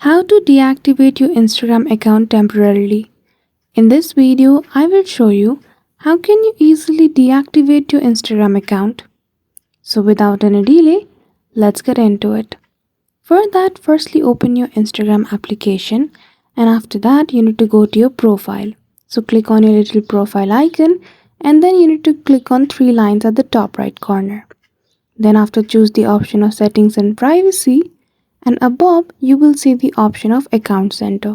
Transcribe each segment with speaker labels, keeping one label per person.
Speaker 1: How to deactivate your Instagram account temporarily. In this video, I will show you how can you easily deactivate your Instagram account. So without any delay, let's get into it. For that, firstly open your Instagram application, and after that you need to go to your profile. So click on your little profile icon, and then you need to click on three lines at the top right corner. Then after, choose the option of settings and privacy, and above you will see the option of account center.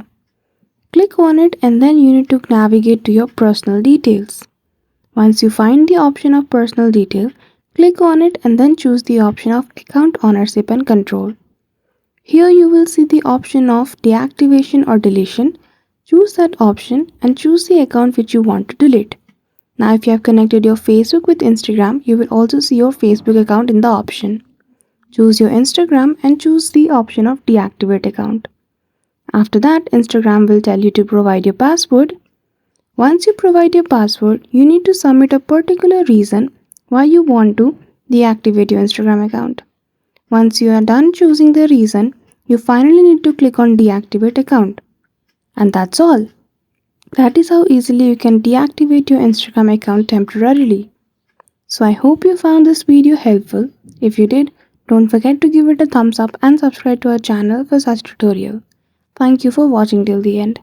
Speaker 1: Click on it, and then you need to navigate to your personal details. Once you find the option of personal detail, click on it and then choose the option of account ownership and control. Here you will see the option of deactivation or deletion. Choose that option and choose the account which you want to delete. Now if you have connected your Facebook with Instagram, you will also see your Facebook account in the option. Choose your Instagram and choose the option of deactivate account. After that, Instagram will tell you to provide your password. Once you provide your password, you need to submit a particular reason why you want to deactivate your Instagram account. Once you are done choosing the reason, you finally need to click on deactivate account. And that's all. That is how easily you can deactivate your Instagram account temporarily. So I hope you found this video helpful. If you did, don't forget to give it a thumbs up and subscribe to our channel for such tutorial. Thank you for watching till the end.